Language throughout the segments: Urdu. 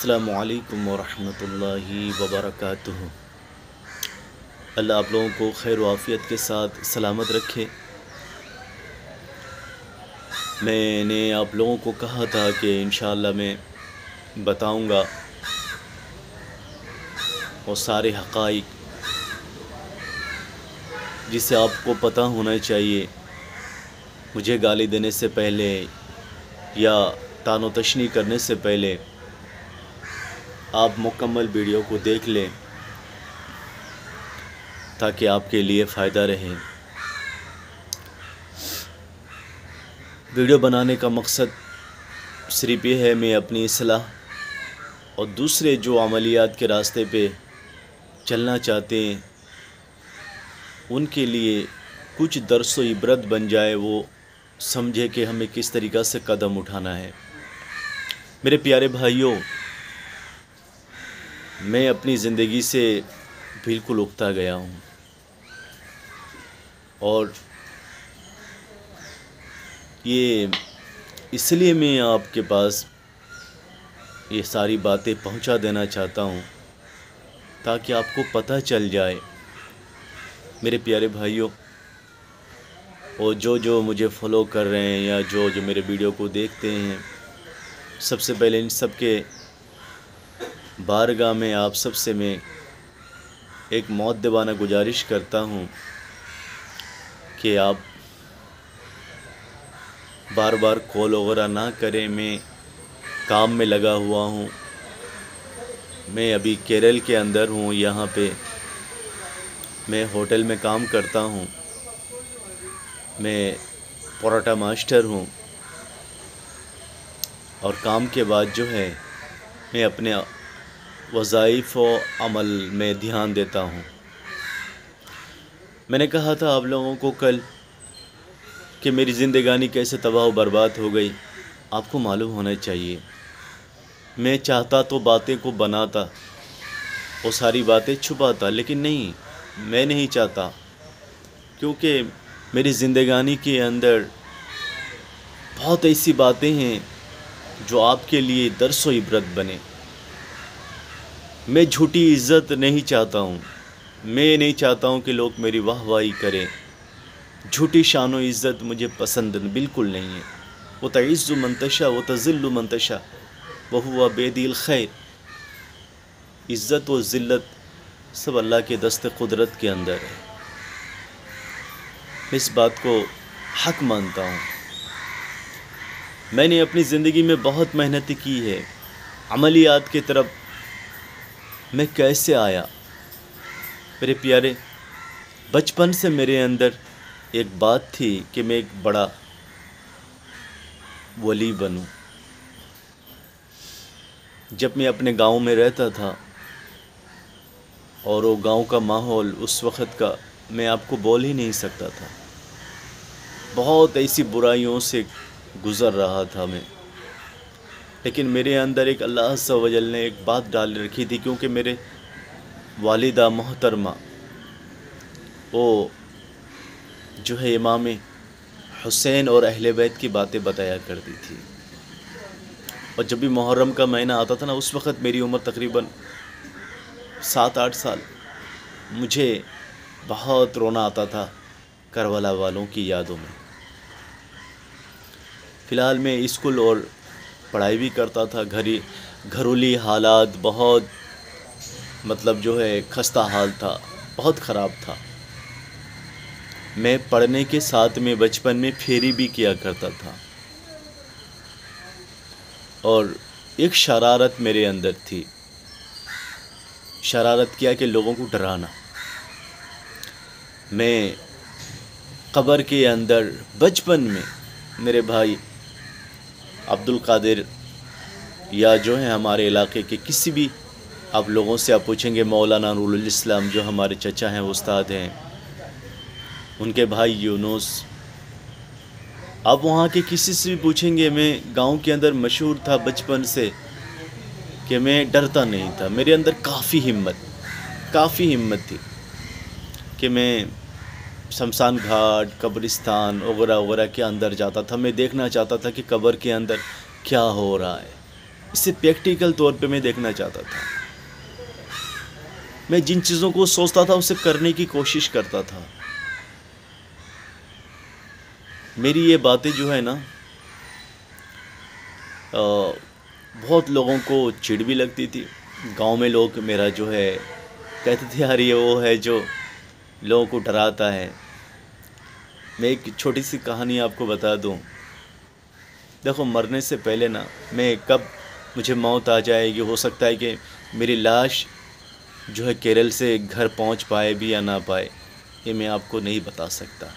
السلام علیکم ورحمۃ اللہ وبرکاتہ۔ اللہ آپ لوگوں کو خیر و عافیت کے ساتھ سلامت رکھے۔ میں نے آپ لوگوں کو کہا تھا کہ انشاءاللہ میں بتاؤں گا وہ سارے حقائق جسے آپ کو پتہ ہونا چاہیے۔ مجھے گالی دینے سے پہلے یا تان و تشنیع کرنے سے پہلے آپ مکمل ویڈیو کو دیکھ لیں تاکہ آپ کے لیے فائدہ رہے۔ ویڈیو بنانے کا مقصد صرف یہ ہے میں اپنی اصلاح اور دوسرے جو عملیات کے راستے پہ چلنا چاہتے ہیں ان کے لیے کچھ درس و عبرت بن جائے، وہ سمجھے کہ ہمیں کس طریقہ سے قدم اٹھانا ہے۔ میرے پیارے بھائیوں، میں اپنی زندگی سے بالکل اکتا گیا ہوں اور یہ اس لیے میں آپ کے پاس یہ ساری باتیں پہنچا دینا چاہتا ہوں تاکہ آپ کو پتہ چل جائے۔ میرے پیارے بھائیوں، اور جو مجھے فالو کر رہے ہیں یا جو میرے ویڈیو کو دیکھتے ہیں، سب سے پہلے ان سب کے بارگاہ میں آپ سب سے میں ایک مؤدبانہ گزارش کرتا ہوں کہ آپ بار بار کال وغیرہ نہ کریں۔ میں کام میں لگا ہوا ہوں، میں ابھی کیرل کے اندر ہوں، یہاں پہ میں ہوٹل میں کام کرتا ہوں، میں پراٹھا ماسٹر ہوں، اور کام کے بعد جو ہے میں اپنے وظائف و عمل میں دھیان دیتا ہوں۔ میں نے کہا تھا آپ لوگوں کو کل کہ میری زندگانی کیسے تباہ و برباد ہو گئی۔ آپ کو معلوم ہونا چاہیے، میں چاہتا تو باتیں کو بناتا، وہ ساری باتیں چھپاتا، لیکن نہیں، میں نہیں چاہتا، کیونکہ میری زندگانی کے اندر بہت ایسی باتیں ہیں جو آپ کے لیے درس و عبرت بنے۔ میں جھوٹی عزت نہیں چاہتا ہوں، میں نہیں چاہتا ہوں کہ لوگ میری واہ واہی کریں۔ جھوٹی شان و عزت مجھے پسند بالکل نہیں ہے۔ وَتَعِزُّ مَن تَشَاءُ وَتَذِلُّ مَن تَشَاءُ وَهُوَ بِيَدِهِ الْخَيْرُ۔ عزت و ذلت سب اللہ کے دست قدرت کے اندر ہے۔ میں اس بات کو حق مانتا ہوں۔ میں نے اپنی زندگی میں بہت محنت کی ہے۔ عملیات کی طرف میں کیسے آیا؟ میرے پیارے، بچپن سے میرے اندر ایک بات تھی کہ میں ایک بڑا ولی بنوں۔ جب میں اپنے گاؤں میں رہتا تھا اور وہ گاؤں کا ماحول اس وقت کا میں آپ کو بول ہی نہیں سکتا تھا، بہت ایسی برائیوں سے گزر رہا تھا میں، لیکن میرے اندر ایک اللہ عز و جل نے ایک بات ڈال رکھی تھی، کیونکہ میرے والدہ محترمہ وہ جو ہے امام حسین اور اہل بیت کی باتیں بتایا کرتی تھی، اور جب بھی محرم کا مہینہ آتا تھا نا، اس وقت میری عمر تقریباً 7-8 سال، مجھے بہت رونا آتا تھا کربلا والوں کی یادوں میں۔ فی الحال میں اسکول اور پڑھائی بھی کرتا تھا، گھرولی حالات بہت مطلب جو ہے خستہ حال تھا، بہت خراب تھا۔ میں پڑھنے کے ساتھ میں بچپن میں پھیری بھی کیا کرتا تھا، اور ایک شرارت میرے اندر تھی۔ شرارت کیا کہ لوگوں کو ڈرانا۔ میں قبر کے اندر بچپن میں میرے بھائی عبد القادر یا جو ہیں ہمارے علاقے کے کسی بھی آپ لوگوں سے آپ پوچھیں گے، مولانا نور الاسلام جو ہمارے چچا ہیں، استاد ہیں، ان کے بھائی یونس، آپ وہاں کے کسی سے بھی پوچھیں گے، میں گاؤں کے اندر مشہور تھا بچپن سے کہ میں ڈرتا نہیں تھا۔ میرے اندر کافی ہمت تھی کہ میں شمشان گھاٹ، قبرستان وغیرہ وغیرہ کے اندر جاتا تھا۔ میں دیکھنا چاہتا تھا کہ قبر کے اندر کیا ہو رہا ہے۔ اسے پریکٹیکل طور پہ میں دیکھنا چاہتا تھا. میں جن چیزوں کو سوچتا تھا اسے کرنے کی کوشش کرتا تھا. میری یہ باتیں جو ہے نا بہت لوگوں کو چڑ بھی لگتی تھی. گاؤں میں لوگ میرا جو ہے کہتے تھے یار یہ وہ ہے جو لوگوں کو ڈراتا ہے. میں ایک چھوٹی سی کہانی آپ کو بتا دوں. دیکھو مرنے سے پہلے نا میں کب مجھے موت آ جائے گی، ہو سکتا ہے کہ میری لاش جو ہے کیرل سے گھر پہنچ پائے بھی یا نہ پائے، یہ میں آپ کو نہیں بتا سکتا.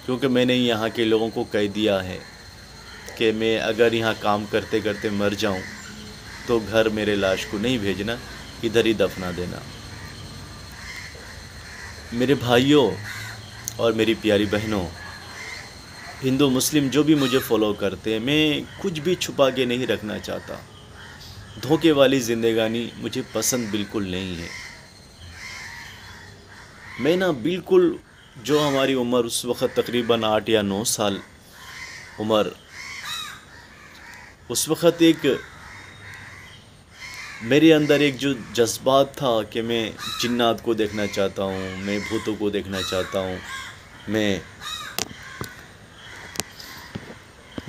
کیونکہ میں نے یہاں کے لوگوں کو کہہ دیا ہے کہ میں اگر یہاں کام کرتے کرتے مر جاؤں تو گھر میرے لاش کو نہیں بھیجنا، ادھر ہی دفنا دینا. میرے بھائیوں اور میری پیاری بہنوں، ہندو مسلم جو بھی مجھے فالو کرتے ہیں، میں کچھ بھی چھپا کے نہیں رکھنا چاہتا. دھوکے والی زندگانی مجھے پسند بالکل نہیں ہے. میں نا بالکل جو ہماری عمر اس وقت تقریباً 8 یا 9 سال عمر، اس وقت ایک میرے اندر ایک جو جذبات تھا کہ میں جنات کو دیکھنا چاہتا ہوں، میں بھوتوں کو دیکھنا چاہتا ہوں. میں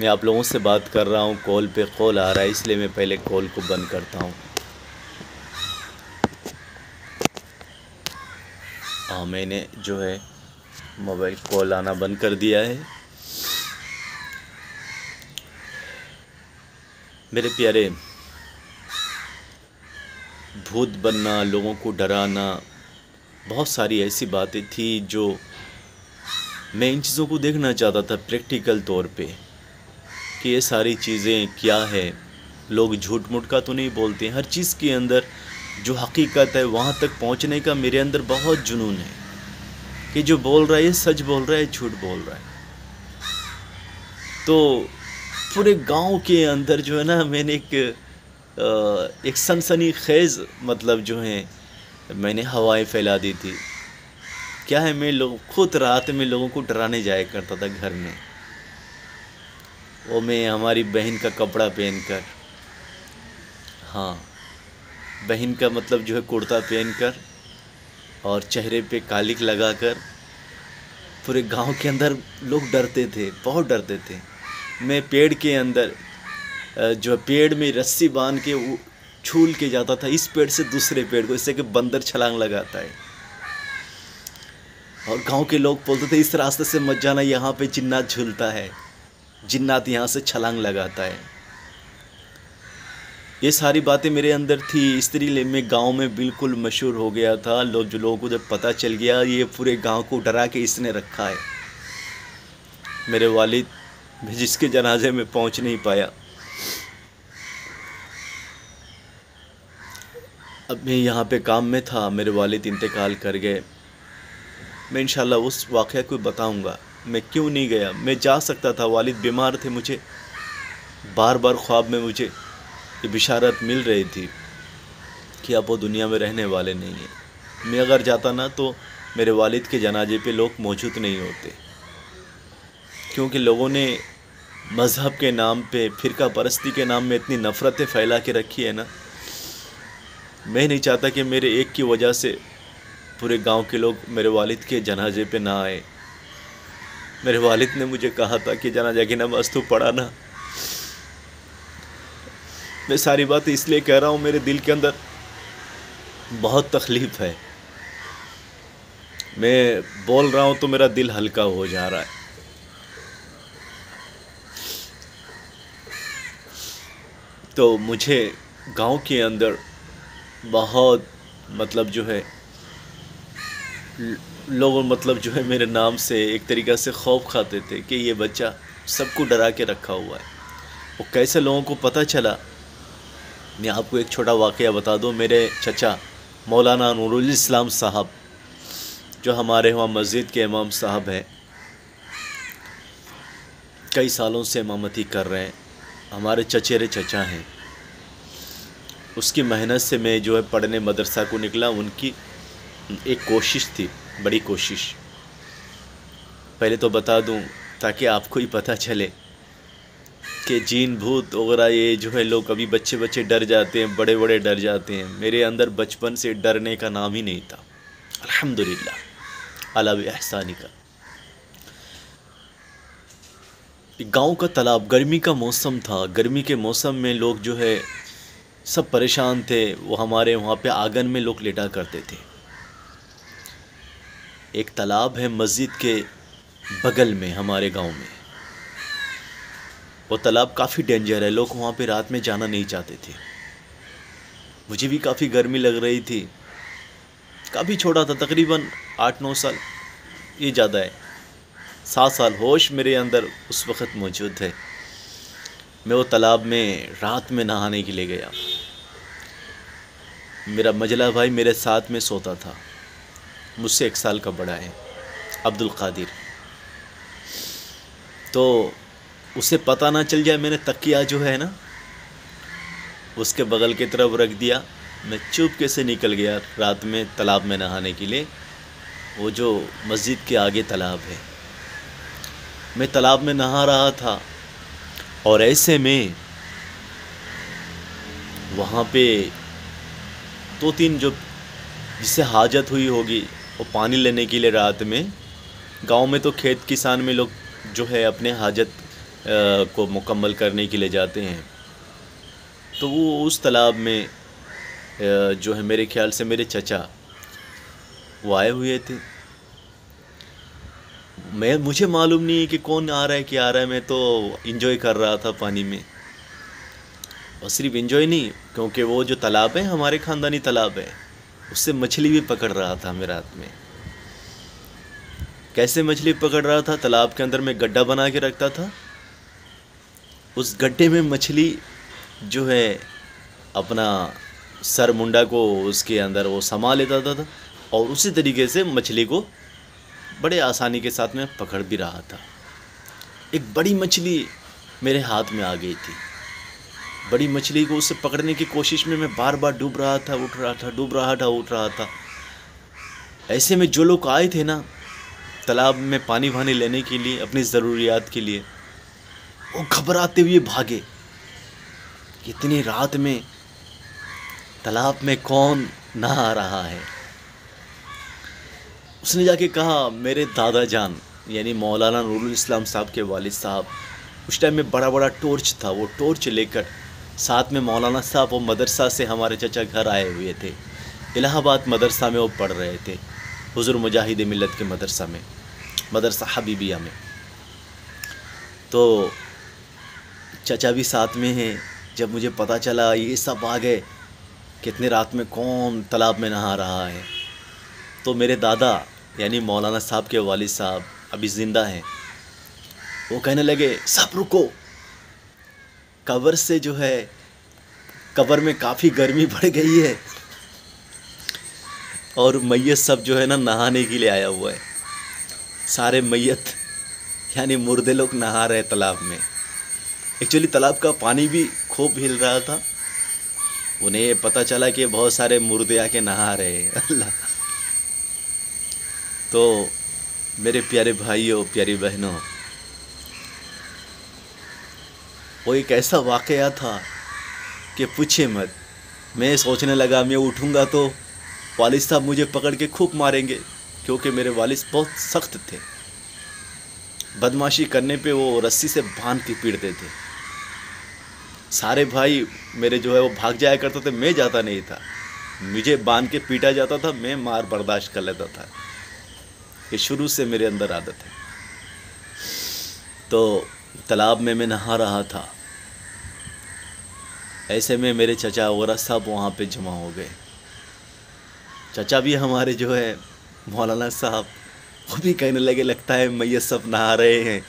آپ لوگوں سے بات کر رہا ہوں، کال پہ کال آ رہا ہے، اس لیے میں پہلے کال کو بند کرتا ہوں. میں نے جو ہے موبائل کال آنا بند کر دیا ہے. میرے پیارے، بھوت بننا، لوگوں کو ڈرانا، بہت ساری ایسی باتیں تھیں جو میں ان چیزوں کو دیکھنا چاہتا تھا پریکٹیکل طور پہ کہ یہ ساری چیزیں کیا ہے. لوگ جھوٹ موٹ کا تو نہیں بولتے، ہر چیز کے اندر جو حقیقت ہے وہاں تک پہنچنے کا میرے اندر بہت جنون ہے کہ جو بول رہا ہے سچ بول رہا ہے، جھوٹ بول رہا ہے. تو پورے گاؤں کے اندر جو ہے نا میں نے ایک سنسنی خیز مطلب جو ہے میں نے ہوائیں پھیلا دی تھی. کیا ہے، میں خود رات میں لوگوں کو ڈرانے جایا کرتا تھا گھر میں. وہ میں ہماری بہن کا کپڑا پہن کر، ہاں بہن کا مطلب جو ہے کرتا پہن کر اور چہرے پہ کالک لگا کر، پورے گاؤں کے اندر لوگ ڈرتے تھے، بہت ڈرتے تھے. میں پیڑ کے اندر جو پیڑ میں رسی باندھ کے چھول کے جاتا تھا اس پیڑ سے دوسرے پیڑ کو، اس سے کہ بندر چھلانگ لگاتا ہے. اور گاؤں کے لوگ بولتے تھے اس راستے سے مت جانا، یہاں پہ جنات جھولتا ہے، جنات یہاں سے چھلانگ لگاتا ہے. یہ ساری باتیں میرے اندر تھی. اس طریقے میں گاؤں میں بالکل مشہور ہو گیا تھا. جو لوگوں کو جب پتہ چل گیا یہ پورے گاؤں کو ڈرا کے اس نے رکھا ہے. میرے والد جس کے جنازے میں پہنچ نہیں پایا. اب میں یہاں پہ کام میں تھا، میرے والد انتقال کر گئے. میں انشاءاللہ اس واقعہ کو بتاؤں گا میں کیوں نہیں گیا. میں جا سکتا تھا، والد بیمار تھے. مجھے بار بار خواب میں مجھے یہ بشارت مل رہی تھی کہ اب وہ دنیا میں رہنے والے نہیں ہیں. میں اگر جاتا نا تو میرے والد کے جنازے پہ لوگ موجود نہیں ہوتے، کیونکہ لوگوں نے مذہب کے نام پہ، فرقہ پرستی کے نام میں اتنی نفرتیں پھیلا کے رکھی ہے نا. میں نہیں چاہتا کہ میرے ایک کی وجہ سے پورے گاؤں کے لوگ میرے والد کے جنازے پہ نہ آئے. میرے والد نے مجھے کہا تھا کہ جنازہ کی نماز تو پڑھا نا. میں ساری باتیں اس لیے کہہ رہا ہوں، میرے دل کے اندر بہت تکلیف ہے. میں بول رہا ہوں تو میرا دل ہلکا ہو جا رہا ہے. تو مجھے گاؤں کے اندر بہت مطلب جو ہے لوگوں مطلب جو ہے میرے نام سے ایک طریقہ سے خوف کھاتے تھے کہ یہ بچہ سب کو ڈرا کے رکھا ہوا ہے. وہ کیسے لوگوں کو پتہ چلا، میں آپ کو ایک چھوٹا واقعہ بتا دوں. میرے چچا مولانا نور الاسلام صاحب جو ہمارے وہاں مسجد کے امام صاحب ہیں، کئی سالوں سے امامتی کر رہے ہیں، ہمارے چچیرے چچا ہیں. اس کی محنت سے میں جو ہے پڑھنے مدرسہ کو نکلا. ان کی ایک کوشش تھی، بڑی کوشش. پہلے تو بتا دوں تاکہ آپ کو ہی پتہ چلے کہ جین بھوت وغیرہ یہ جو ہے لوگ کبھی بچے ڈر جاتے ہیں، بڑے بڑے ڈر جاتے ہیں، میرے اندر بچپن سے ڈرنے کا نام ہی نہیں تھا، الحمدللہ علی احسانی کا۔ گاؤں کا تالاب، گرمی کا موسم تھا، گرمی کے موسم میں لوگ جو ہے سب پریشان تھے، وہ ہمارے وہاں پہ آنگن میں لوگ لیٹا کرتے تھے۔ ایک تالاب ہے مسجد کے بغل میں ہمارے گاؤں میں، وہ تالاب کافی ڈینجر ہے، لوگ وہاں پہ رات میں جانا نہیں چاہتے تھے۔ مجھے بھی کافی گرمی لگ رہی تھی، کافی چھوٹا تھا، تقریباً 8-9 سال، یہ زیادہ ہے، 7 سال ہوش میرے اندر اس وقت موجود ہے۔ میں وہ تالاب میں رات میں نہانے کے لیے گیا۔ میرا مجلہ بھائی میرے ساتھ میں سوتا تھا، مجھ سے 1 سال کا بڑا ہے، عبد القادر۔ تو اسے پتہ نہ چل جائے، میں نے تکیہ جو ہے نا اس کے بغل کی طرف رکھ دیا، میں چپکے سے نکل گیا رات میں تالاب میں نہانے کے لیے، وہ جو مسجد کے آگے تالاب ہے۔ میں تالاب میں نہا رہا تھا اور ایسے میں وہاں پہ 2-3 جو جسے حاجت ہوئی ہوگی وہ پانی لینے کے لیے رات میں، گاؤں میں تو کھیت کسان میں لوگ جو ہے اپنے حاجت کو مکمل کرنے کے لیے جاتے ہیں، تو وہ اس تالاب میں جو ہے میرے خیال سے میرے چچا وہ آئے ہوئے تھے۔ مجھے معلوم نہیں ہے کہ کون آ رہا ہے کیا آ رہا ہے، میں تو انجوائے کر رہا تھا پانی میں، اور صرف انجوائے نہیں، کیونکہ وہ جو تالاب ہے ہمارے خاندانی تالاب ہے، اس سے مچھلی بھی پکڑ رہا تھا میں رات میں۔ کیسے مچھلی پکڑ رہا تھا؟ تالاب کے اندر میں گڈھا بنا کے رکھتا تھا، اس گڈھے میں مچھلی جو ہے اپنا سر منڈا کو اس کے اندر وہ سما لیتا تھا، اور اسی طریقے سے مچھلی کو بڑے آسانی کے ساتھ میں پکڑ بھی رہا تھا۔ ایک بڑی مچھلی میرے ہاتھ میں آ گئی تھی، بڑی مچھلی کو اسے پکڑنے کی کوشش میں بار بار ڈوب رہا تھا، اٹھ رہا تھا، ڈوب رہا تھا، اٹھ رہا تھا۔ ایسے میں جو لوگ آئے تھے نا تالاب میں پانی وانی لینے کے لیے اپنی ضروریات کے لیے، وہ گھبراتے ہوئے بھاگے، اتنی رات میں تالاب میں کون نہا رہا ہے۔ اس نے جا کے کہا، میرے دادا جان یعنی مولانا نور الاسلام صاحب کے والد صاحب، اس ٹائم میں بڑا بڑا ٹورچ تھا، وہ ٹورچ لے کر ساتھ میں مولانا صاحب وہ مدرسہ سے ہمارے چچا گھر آئے ہوئے تھے، الہ آباد مدرسہ میں وہ پڑھ رہے تھے، حضور مجاہد ملت کے مدرسہ میں، مدرسہ حبیبیہ میں۔ تو چچا بھی ساتھ میں ہیں۔ جب مجھے پتہ چلا یہ سب آ گئے کتنے رات میں کون تالاب میں نہا رہا ہے، تو میرے دادا یعنی مولانا صاحب کے والد صاحب ابھی زندہ ہیں، وہ کہنے لگے سب رکو، قبر سے جو ہے قبر میں کافی گرمی بڑھ گئی ہے اور میت سب جو ہے نا نہانے کے لیے آیا ہوا ہے، سارے میت یعنی مردے لوگ نہا رہے تالاب میں۔ ایکچولی تالاب کا پانی بھی خوب ہل رہا تھا، انہیں پتہ چلا کہ بہت سارے مردے آ کے نہا رہے ہیں، اللہ۔ تو میرے پیارے بھائیوں، پیاری بہنوں، وہ ایک ایسا واقعہ تھا کہ پوچھے مت۔ میں سوچنے لگا میں اٹھوں گا تو والد صاحب مجھے پکڑ کے خوب ماریں گے، کیونکہ میرے والد بہت سخت تھے، بدمعاشی کرنے پہ وہ رسی سے باندھ کے پیٹتے تھے۔ سارے بھائی میرے جو ہے وہ بھاگ جایا کرتے تھے، میں جاتا نہیں تھا، مجھے باندھ کے پیٹا جاتا تھا، میں مار برداشت کر لیتا تھا، یہ شروع سے میرے اندر عادت ہے۔ تو تالاب میں نہا رہا تھا، ایسے میں میرے چچا وغیرہ سب وہاں پہ جمع ہو گئے۔ چچا بھی ہمارے جو ہے مولانا صاحب، وہ بھی کہنے لگے لگتا ہے میت سب نہا رہے ہیں،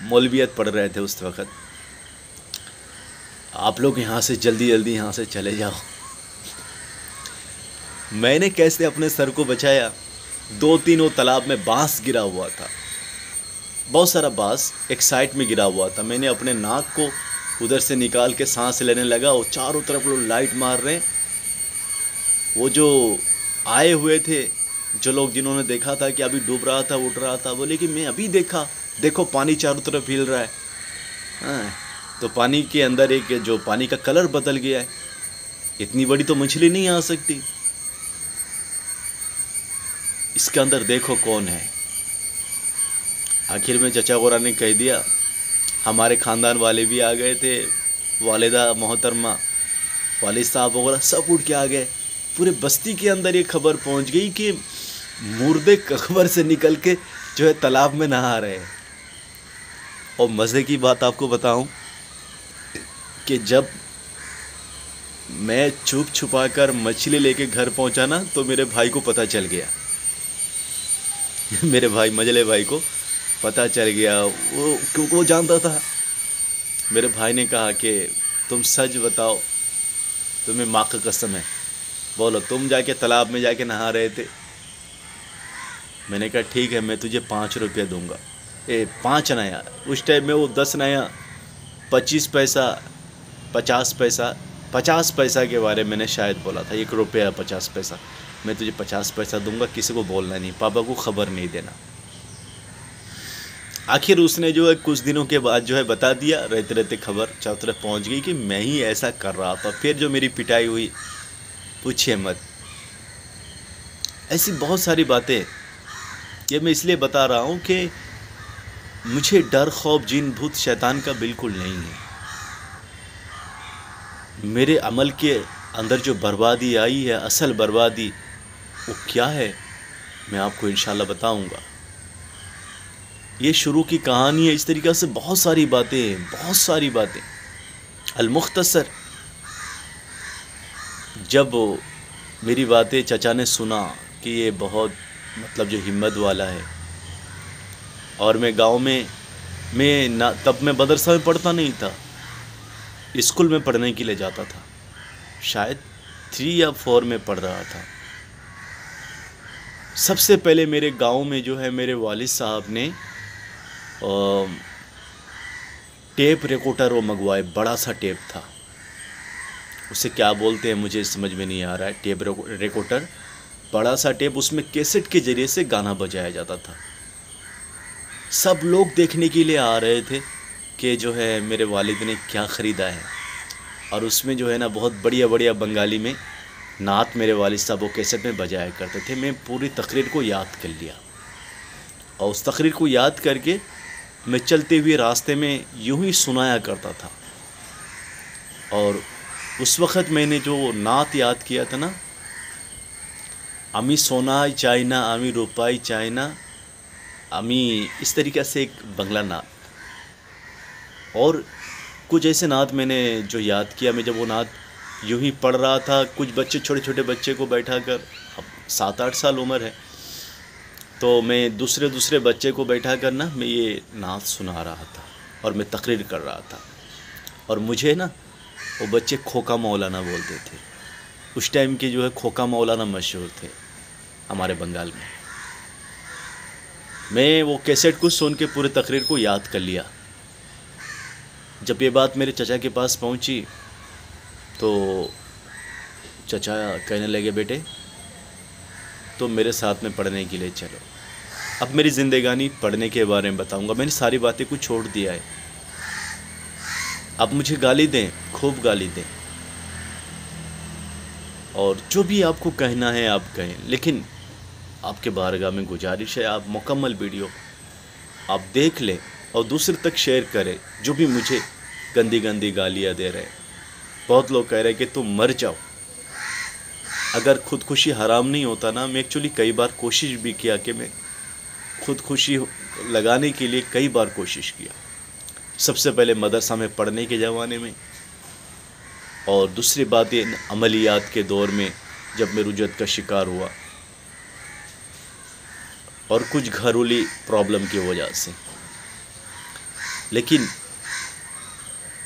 مولویت پڑھ رہے تھے اس وقت، آپ لوگ یہاں سے جلدی جلدی یہاں سے چلے جاؤ۔ میں نے کیسے اپنے سر کو بچایا، 2-3 وہ تالاب میں بانس گرا ہوا تھا، بہت سارا بانس ایک سائڈ میں گرا ہوا تھا، میں نے اپنے ناک کو ادھر سے نکال کے سانس لینے لگا، اور چاروں طرف لوگ لائٹ مار رہے ہیں۔ وہ جو آئے ہوئے تھے، جو لوگ جنہوں نے دیکھا تھا کہ ابھی ڈوب رہا تھا، اٹھ رہا تھا، بولے کہ میں ابھی دیکھا، دیکھو پانی چاروں طرف ہل رہا ہے۔ ہاں، تو پانی کے اندر ایک جو پانی کا کلر بدل گیا ہے، اتنی بڑی تو مچھلی نہیں آ سکتی، اس کے اندر دیکھو کون ہے۔ آخر میں چچا غورا نے کہہ دیا، ہمارے خاندان والے بھی آ گئے تھے، والدہ محترمہ، والد صاحب وغیرہ سب اٹھ کے آ گئے۔ پورے بستی کے اندر یہ خبر پہنچ گئی کہ مردے قبر سے نکل کے جو ہے تالاب میں نہا رہے ہیں۔ اور مزے کی بات آپ کو بتاؤں کہ جب میں چھپ چھپا کر مچھلی لے کے گھر پہنچا نا، تو میرے بھائی کو پتہ چل گیا میرے بھائی مجلے بھائی کو پتہ چل گیا، وہ کیونکہ وہ جانتا تھا۔ میرے بھائی نے کہا کہ تم سچ بتاؤ، تمہیں ماں کا قسم ہے، بولو تم جا کے تالاب میں جا کے نہا رہے تھے؟ میں نے کہا ٹھیک ہے، میں تجھے 5 روپے دوں گا۔ 5 نیا، اس ٹائم میں وہ 10 نیا، 25 پیسہ، 50 پیسہ، 50 پیسہ کے بارے میں نے شاید بولا تھا، 1 روپیہ 50 پیسہ، میں تجھے 50 پیسہ دوں گا، کسی کو بولنا نہیں، پاپا کو خبر نہیں دینا۔ آخر اس نے جو ہے کچھ دنوں کے بعد جو ہے بتا دیا، رہتے رہتے خبر چاروں طرف پہنچ گئی کہ میں ہی ایسا کر رہا تھا۔ پھر جو میری پٹائی ہوئی پوچھے مت۔ ایسی بہت ساری باتیں، یہ میں اس لیے بتا رہا ہوں کہ مجھے ڈر، خوف، جن، بھوت، شیطان کا بالکل نہیں ہے۔ میرے عمل کے اندر جو بربادی آئی ہے، اصل بربادی وہ کیا ہے، میں آپ کو انشاءاللہ بتاؤں گا۔ یہ شروع کی کہانی ہے، اس طریقہ سے بہت ساری باتیں ہیں، بہت ساری باتیں۔ المختصر، جب میری باتیں چچا نے سنا کہ یہ بہت مطلب جو ہمت والا ہے، اور میں گاؤں میں تب میں مدرسہ میں پڑھتا نہیں تھا، اسکول میں پڑھنے کے لیے جاتا تھا، شاید 3 یا 4 میں پڑھ رہا تھا۔ سب سے پہلے میرے گاؤں میں جو ہے میرے والد صاحب نے ٹیپ ریکارڈر وہ منگوائے، بڑا سا ٹیپ تھا، اسے کیا بولتے ہیں مجھے سمجھ میں نہیں آ رہا ہے، ٹیپ ریکارڈر، بڑا سا ٹیپ، اس میں کیسٹ کے ذریعے سے گانا بجایا جاتا تھا۔ سب لوگ دیکھنے کے لیے آ رہے تھے کہ جو ہے میرے والد نے کیا خریدا ہے، اور اس میں جو ہے نا بہت بڑھیا بڑھیا بنگالی میں نعت میرے والد صاحب وہ کیسٹ میں بجایا کرتے تھے۔ میں پوری تقریر کو یاد کر لیا، اور اس تقریر کو یاد کر کے میں چلتے ہوئے راستے میں یوں ہی سنایا کرتا تھا۔ اور اس وقت میں نے جو نعت یاد کیا تھا نا، امی سونائی چائنا، امی روپائی چائنا، امی، اس طریقے سے ایک بنگلہ نعت، اور کچھ ایسے نعت میں نے جو یاد کیا۔ میں جب وہ نعت یوں ہی پڑھ رہا تھا، کچھ بچے، چھوٹے چھوٹے بچے کو بیٹھا کر، اب 7-8 سال عمر ہے، تو میں دوسرے بچے کو بیٹھا کر نا میں یہ نعت سنا رہا تھا، اور میں تقریر کر رہا تھا۔ اور مجھے نا وہ بچے کھوکا مولانا بولتے تھے، اس ٹائم کے جو ہے کھوکا مولانا مشہور تھے ہمارے بنگال میں۔ میں وہ کیسٹ کو سن کے پورے تقریر کو یاد کر لیا۔ جب یہ بات میرے چچا کے پاس پہنچی تو چچا کہنے لگے، بیٹے تو میرے ساتھ میں پڑھنے کے لیے چلو۔ اب میری زندگانی پڑھنے کے بارے میں بتاؤں گا، میں نے ساری باتیں کو چھوڑ دیا ہے۔ اب مجھے گالی دیں، خوب گالی دیں، اور جو بھی آپ کو کہنا ہے آپ کہیں، لیکن آپ کے بارگاہ میں گزارش ہے، آپ مکمل ویڈیو آپ دیکھ لیں اور دوسرے تک شیئر کریں جو بھی مجھے گندی گندی گالیاں دے رہے ہیں۔ بہت لوگ کہہ رہے ہیں کہ تم مر جاؤ۔ اگر خودکشی حرام نہیں ہوتا نا، میں ایکچولی کئی بار کوشش بھی کیا کہ میں خودکشی لگانے کے لیے کئی بار کوشش کیا، سب سے پہلے مدرسہ میں پڑھنے کے زمانے میں، اور دوسری بات یہ عملیات کے دور میں جب میں رجعت کا شکار ہوا، اور کچھ گھریلو پرابلم کی وجہ سے۔ لیکن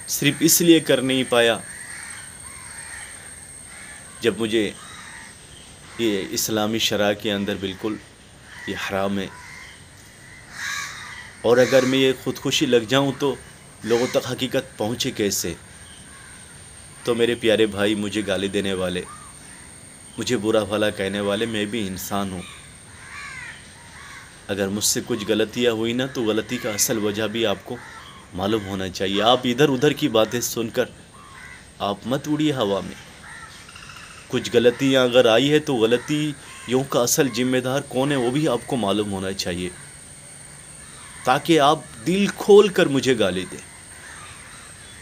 صرف اس لیے کر نہیں پایا، جب مجھے یہ اسلامی شرع کے اندر بالکل یہ حرام ہے، اور اگر میں یہ خودکشی لگ جاؤں تو لوگوں تک حقیقت پہنچے کیسے؟ تو میرے پیارے بھائی، مجھے گالی دینے والے، مجھے برا بھلا کہنے والے، میں بھی انسان ہوں۔ اگر مجھ سے کچھ غلطیاں ہوئی نا، تو غلطی کا اصل وجہ بھی آپ کو معلوم ہونا چاہیے۔ آپ ادھر ادھر کی باتیں سن کر آپ مت اڑیے ہوا میں۔ کچھ غلطیاں اگر آئی ہے تو غلطیوں کا اصل ذمہ دار کون ہے وہ بھی آپ کو معلوم ہونا چاہیے، تاکہ آپ دل کھول کر مجھے گالی دیں،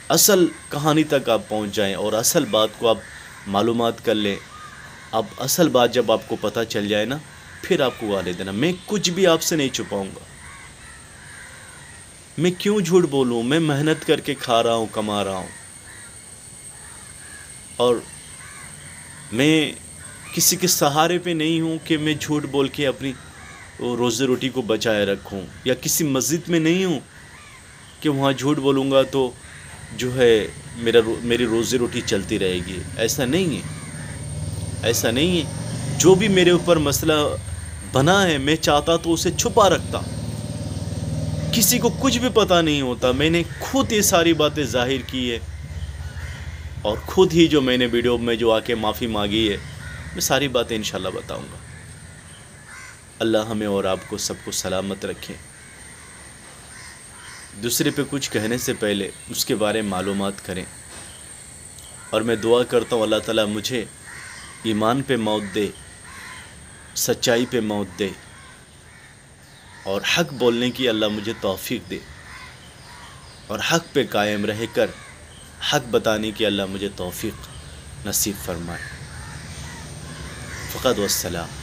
اصل کہانی تک آپ پہنچ جائیں اور اصل بات کو آپ معلومات کر لیں۔ اب اصل بات جب آپ کو پتہ چل جائے نا، پھر آپ کو گالی دینا۔ میں کچھ بھی آپ سے نہیں چھپاؤں گا۔ میں کیوں جھوٹ بولوں؟ میں محنت کر کے کھا رہا ہوں، کما رہا ہوں، اور میں کسی کے سہارے پہ نہیں ہوں کہ میں جھوٹ بول کے اپنی روزی روٹی کو بچائے رکھوں، یا کسی مسجد میں نہیں ہوں کہ وہاں جھوٹ بولوں گا تو جو ہے میری روزی روٹی چلتی رہے گی۔ ایسا نہیں ہے، ایسا نہیں ہے۔ جو بھی میرے اوپر مسئلہ بنا ہے، میں چاہتا تو اسے چھپا رکھتا، کسی کو کچھ بھی پتہ نہیں ہوتا۔ میں نے خود یہ ساری باتیں ظاہر کی ہے، اور خود ہی جو میں نے ویڈیو میں جو آ کے معافی مانگی ہے، میں ساری باتیں انشاءاللہ بتاؤں گا۔ اللہ ہمیں اور آپ کو سب کو سلامت رکھیں۔ دوسرے پہ کچھ کہنے سے پہلے اس کے بارے میں معلومات کریں، اور میں دعا کرتا ہوں اللہ تعالیٰ مجھے ایمان پہ موت دے، سچائی پہ موت دے، اور حق بولنے کی اللہ مجھے توفیق دے، اور حق پہ قائم رہ کر حق بتانے کی اللہ مجھے توفیق نصیب فرمائے۔ فقط والسلام۔